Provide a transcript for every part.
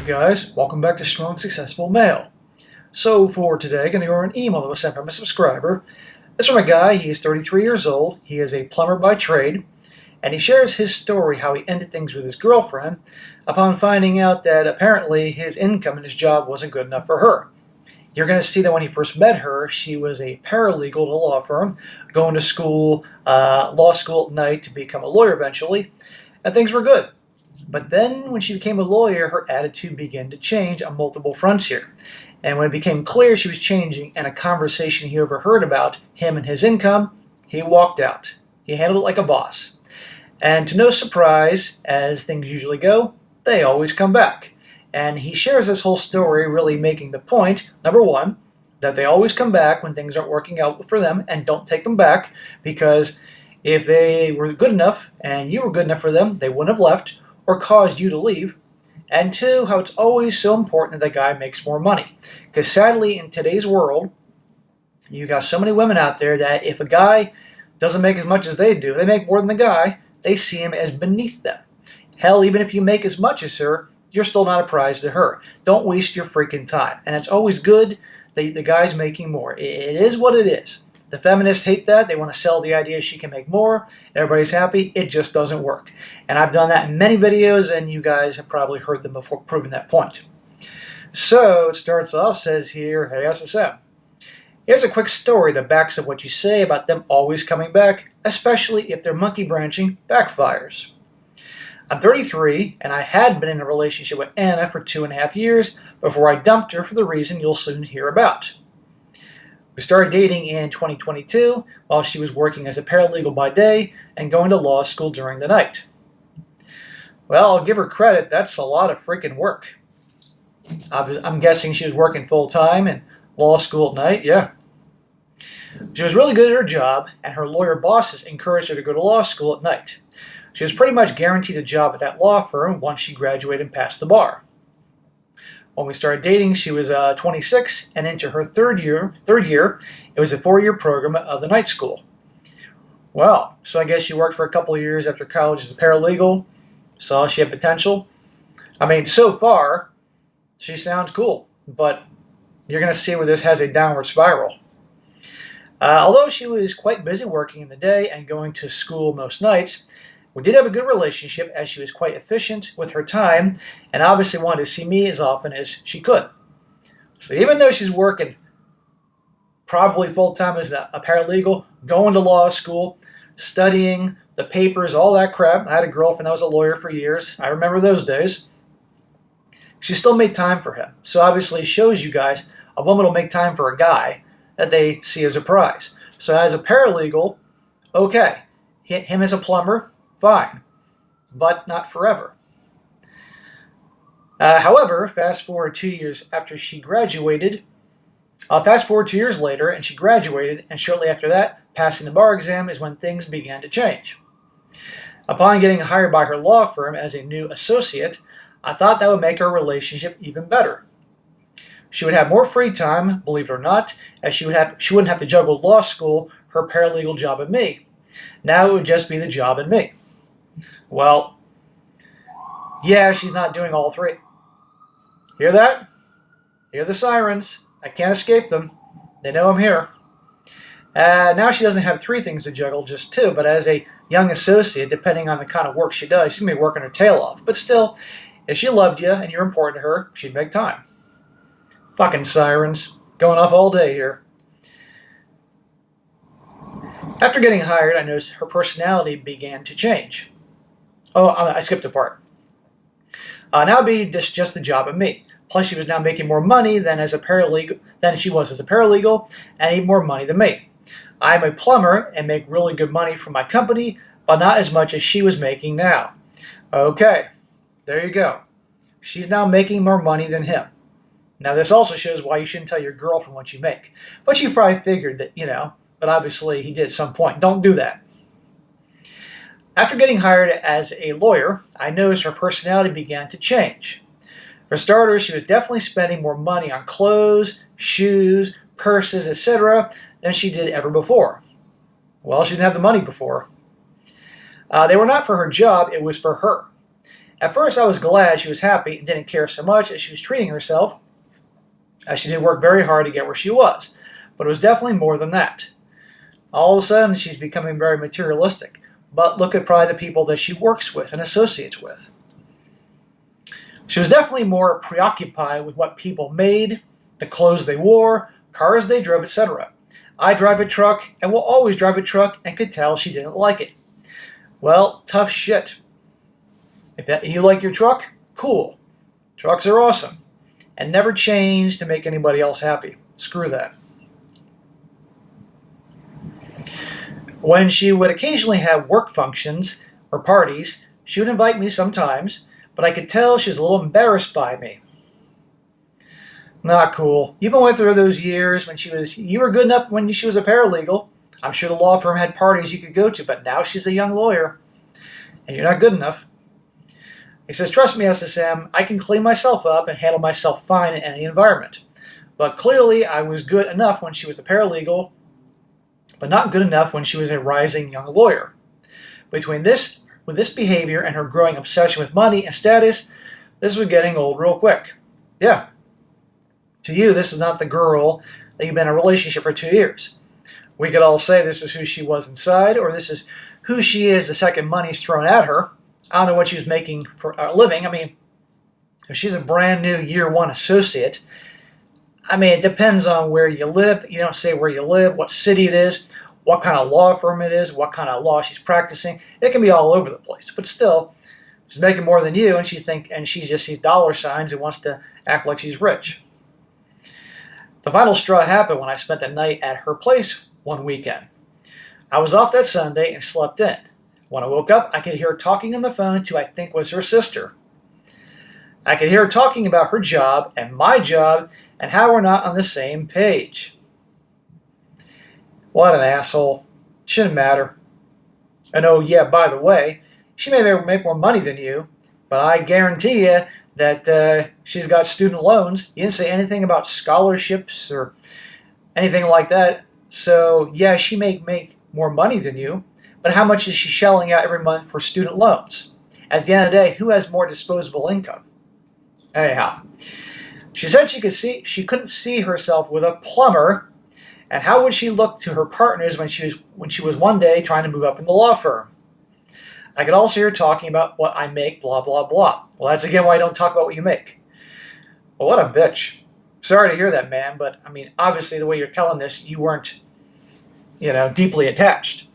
Hey guys, welcome back to Strong Successful Mail. So for today, I'm going to go over an email that was sent from a subscriber. It's from a guy. He is 33 years old. He is a plumber by trade, and he shares his story how he ended things with his girlfriend upon finding out that apparently his income and his job wasn't good enough for her. You're going to see that when he first met her, she was a paralegal at a law firm, going to school, law school at night to become a lawyer eventually, and things were good. But then when she became a lawyer, her attitude began to change on multiple fronts here. And when it became clear she was changing and a conversation he overheard about him and his income, he walked out. He handled it like a boss. And to no surprise, as things usually go, they always come back. And he shares this whole story really making the point, number one, that they always come back when things aren't working out for them, and don't take them back, because if they were good enough and you were good enough for them, they wouldn't have left or caused you to leave. And two, how it's always so important that the guy makes more money. Because sadly, in today's world, you got so many women out there that if a guy doesn't make as much as they do, they make more than the guy, they see him as beneath them. Hell, even if you make as much as her, you're still not a prize to her. Don't waste your freaking time. And it's always good that the guy's making more. It is what it is. The feminists hate that. They want to sell the idea she can make more. Everybody's happy. It just doesn't work. And I've done that in many videos, and you guys have probably heard them before proving that point. So it starts off, says here, hey SSM. Here's a quick story that backs up what you say about them always coming back, especially if their monkey branching backfires. I'm 33, and I had been in a relationship with Anna for 2.5 years before I dumped her for the reason you'll soon hear about. We started dating in 2022 while she was working as a paralegal by day and going to law school during the night. Well, I'll give her credit, that's a lot of freaking work. I'm guessing she was working full-time and law school at night, yeah. She was really good at her job, and her lawyer bosses encouraged her to go to law school at night. She was pretty much guaranteed a job at that law firm once she graduated and passed the bar. When we started dating, she was 26 and into her third year. It was a 4-year program of the night school. Well, so I guess she worked for a couple of years after college as a paralegal. Saw she had potential. I mean, so far, she sounds cool, but you're going to see where this has a downward spiral. Although she was quite busy working in the day and going to school most nights, we did have a good relationship as she was quite efficient with her time and obviously wanted to see me as often as she could. So even though she's working probably full-time as a paralegal, going to law school, studying the papers, all that crap, I had a girlfriend that was a lawyer for years. I remember those days. She still made time for him. So obviously it shows you guys a woman will make time for a guy that they see as a prize. So as a paralegal, okay, him as a plumber, fine, but not forever. However, fast forward 2 years after she graduated, fast forward 2 years later, and she graduated, and shortly after that, passing the bar exam is when things began to change. Upon getting hired by her law firm as a new associate, I thought that would make our relationship even better. She would have more free time, believe it or not, as she wouldn't have to juggle law school, her paralegal job, and me. Now it would just be the job and me. Well, yeah, she's not doing all three. Hear that? Hear the sirens. I can't escape them. They know I'm here. Now she doesn't have 3 things to juggle, just 2, but as a young associate, depending on the kind of work she does, she's going to be working her tail off. But still, if she loved you and you're important to her, she'd make time. Fucking sirens. Going off all day here. After getting hired, I noticed her personality began to change. Oh, I skipped a part. Now it'd be just the job of me. Plus, she was now making more money than she was as a paralegal, and even more money than me. I'm a plumber and make really good money for my company, but not as much as she was making now. Okay, there you go. She's now making more money than him. Now, this also shows why you shouldn't tell your girlfriend what you make. But you probably figured that, but obviously he did at some point. Don't do that. After getting hired as a lawyer, I noticed her personality began to change. For starters, she was definitely spending more money on clothes, shoes, purses, etc. than she did ever before. Well, she didn't have the money before. They were not for her job, it was for her. At first I was glad she was happy and didn't care so much as she was treating herself, as she did work very hard to get where she was. But it was definitely more than that. All of a sudden she's becoming very materialistic. But look at probably the people that she works with and associates with. She was definitely more preoccupied with what people made, the clothes they wore, cars they drove, etc. I drive a truck and will always drive a truck and could tell she didn't like it. Well, tough shit. If you like your truck, cool. Trucks are awesome. And never change to make anybody else happy. Screw that. When she would occasionally have work functions or parties, she would invite me sometimes, but I could tell she was a little embarrassed by me. Not cool. You've been with her those years when you were good enough when she was a paralegal. I'm sure the law firm had parties you could go to, but now she's a young lawyer, and you're not good enough. He says, trust me, SSM, I can clean myself up and handle myself fine in any environment. But clearly I was good enough when she was a paralegal, but not good enough when she was a rising young lawyer. With this behavior and her growing obsession with money and status, this was getting old real quick. Yeah. To you, this is not the girl that you've been in a relationship for 2 years. We could all say this is who she was inside, or this is who she is the second money's thrown at her. I don't know what she was making for a living. I mean, if she's a brand new year one associate, I mean, it depends on where you live. You don't say where you live, what city it is, what kind of law firm it is, what kind of law she's practicing. It can be all over the place. But still, she's making more than you, and she just sees dollar signs and wants to act like she's rich. The final straw happened when I spent the night at her place one weekend. I was off that Sunday and slept in. When I woke up, I could hear her talking on the phone to I think was her sister. I could hear her talking about her job and my job and how we're not on the same page. What an asshole. Shouldn't matter. And oh yeah, by the way, she may make more money than you, but I guarantee you that she's got student loans. You didn't say anything about scholarships or anything like that. So yeah, she may make more money than you, but how much is she shelling out every month for student loans? At the end of the day, who has more disposable income? Anyhow, she said she couldn't see herself with a plumber, and how would she look to her partners when she was one day trying to move up in the law firm? I could also hear her talking about what I make, blah, blah, blah. Well, that's again why I don't talk about what you make. Well, what a bitch. Sorry to hear that, man, but I mean, obviously the way you're telling this, you weren't, deeply attached.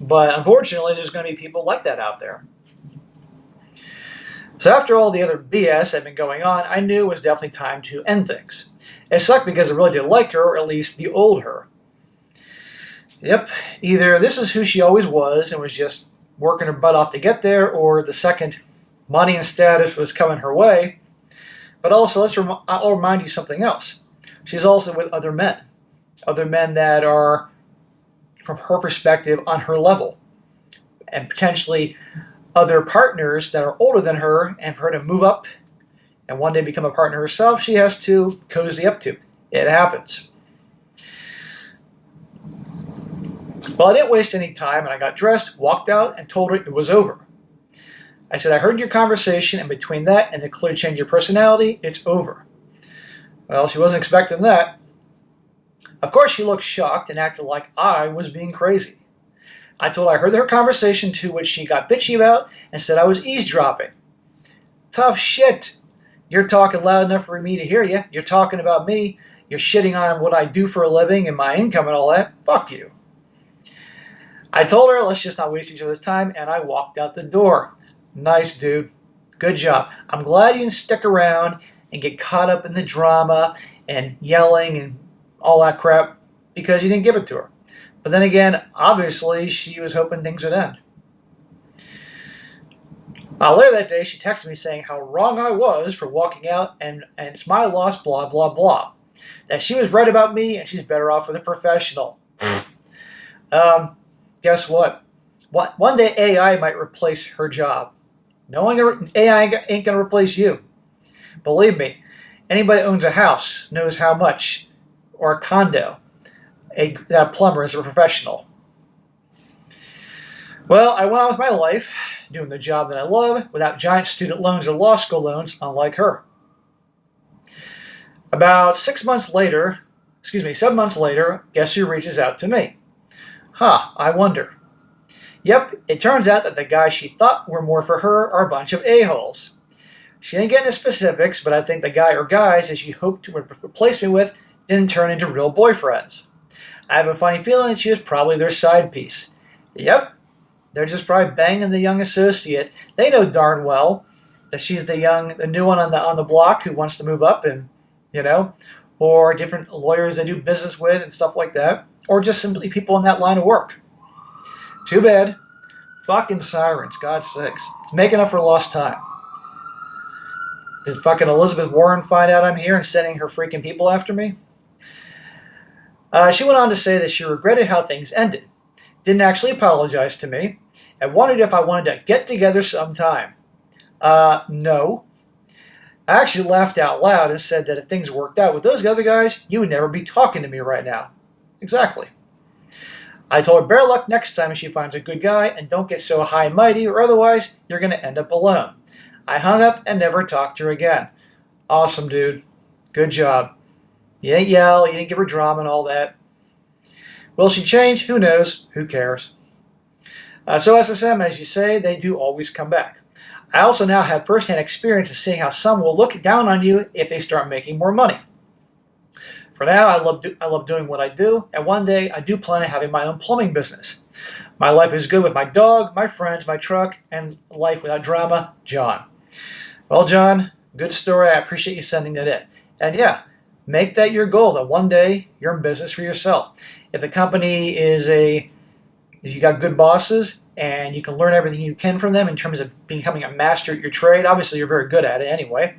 But unfortunately, there's going to be people like that out there. So after all the other BS had been going on, I knew it was definitely time to end things. It sucked because I really did like her, or at least the old her. Yep, either this is who she always was and was just working her butt off to get there, or the second money and status was coming her way. But also, I'll remind you something else. She's also with other men that are, from her perspective, on her level, and potentially other partners that are older than her, and for her to move up and one day become a partner herself, she has to cozy up to. It happens. Well, I didn't waste any time, and I got dressed, walked out, and told her it was over. I said, I heard your conversation, and between that and the clear change in your personality, it's over. Well, she wasn't expecting that. Of course, she looked shocked and acted like I was being crazy. I told her I heard her conversation, to which she got bitchy about and said I was eavesdropping. Tough shit. You're talking loud enough for me to hear you. You're talking about me. You're shitting on what I do for a living and my income and all that. Fuck you. I told her, let's just not waste each other's time, and I walked out the door. Nice, dude. Good job. I'm glad you didn't stick around and get caught up in the drama and yelling and all that crap because you didn't give it to her. But then again, obviously, she was hoping things would end. Later that day, she texted me saying how wrong I was for walking out, and it's my loss, blah, blah, blah. That she was right about me, and she's better off with a professional. Guess what? One day AI might replace her job. Knowing AI ain't going to replace you. Believe me, anybody that owns a house knows how much, or a condo, that plumber is a professional. Well, I went on with my life, doing the job that I love, without giant student loans or law school loans, unlike her. About 7 months later, guess who reaches out to me? I wonder. Yep, it turns out that the guys she thought were more for her are a bunch of a-holes. She didn't get into specifics, but I think the guy or guys that she hoped to replace me with didn't turn into real boyfriends. I have a funny feeling that she was probably their side piece. Yep, they're just probably banging the young associate. They know darn well that she's the new one on the block who wants to move up, and or different lawyers they do business with and stuff like that, or just simply people in that line of work. Too bad. Fucking sirens, God's sakes. It's making up for lost time. Did fucking Elizabeth Warren find out I'm here and sending her freaking people after me? She went on to say that she regretted how things ended, didn't actually apologize to me, and wondered if I wanted to get together sometime. No. I actually laughed out loud and said that if things worked out with those other guys, you would never be talking to me right now. Exactly. I told her better luck next time if she finds a good guy, and don't get so high and mighty, or otherwise you're going to end up alone. I hung up and never talked to her again. Awesome, dude. Good job. You didn't yell, you didn't give her drama and all that. Will she change? Who knows? Who cares? So SSM, as you say, they do always come back. I also now have first-hand experience of seeing how some will look down on you if they start making more money. For now, I love doing what I do, and one day I do plan on having my own plumbing business. My life is good with my dog, my friends, my truck, and life without drama, John. Well, John, good story. I appreciate you sending that in. And yeah, make that your goal, that one day you're in business for yourself. If the company if you got good bosses and you can learn everything you can from them in terms of becoming a master at your trade, obviously you're very good at it anyway,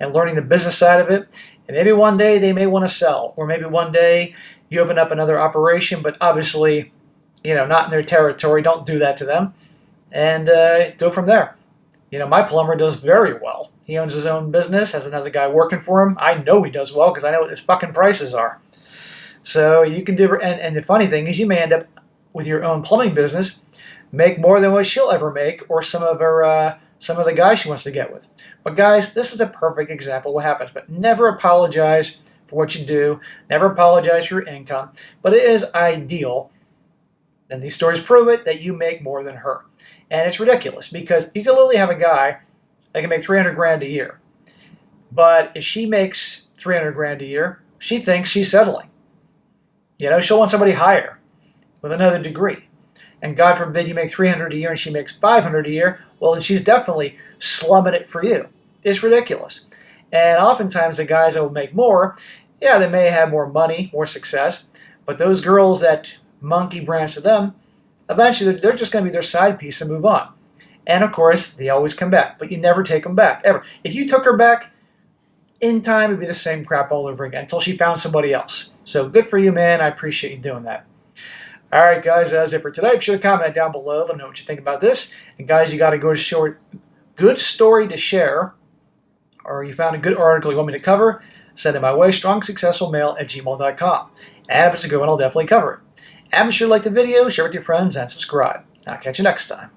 and learning the business side of it, and maybe one day they may want to sell, or maybe one day you open up another operation, but obviously, not in their territory, don't do that to them, and go from there. My plumber does very well. He owns his own business, has another guy working for him. I know he does well because I know what his fucking prices are. So you can do, and the funny thing is you may end up with your own plumbing business, make more than what she'll ever make, or some of the guys she wants to get with. But guys, this is a perfect example of what happens. But never apologize for what you do. Never apologize for your income. But it is ideal, and these stories prove it, that you make more than her. And it's ridiculous because you can literally have a guy that can make $300,000 a year. But if she makes $300,000 a year, she thinks she's settling. She'll want somebody higher with another degree. And God forbid you make $300,000 a year and she makes $500,000 a year, well, then she's definitely slumming it for you. It's ridiculous. And oftentimes the guys that will make more, yeah, they may have more money, more success, but those girls that monkey branch to them, eventually they're just going to be their side piece and move on. And of course, they always come back, but you never take them back, ever. If you took her back, in time it'd be the same crap all over again until she found somebody else. So good for you, man. I appreciate you doing that. All right, guys, that's it for today. Be sure to comment down below. Let me know what you think about this. And guys, you got to go to good story to share, or you found a good article you want me to cover, send it my way, strongsuccessfulmale@gmail.com. And if it's a good one, I'll definitely cover it. And be sure to like the video, share it with your friends, and subscribe. I'll catch you next time.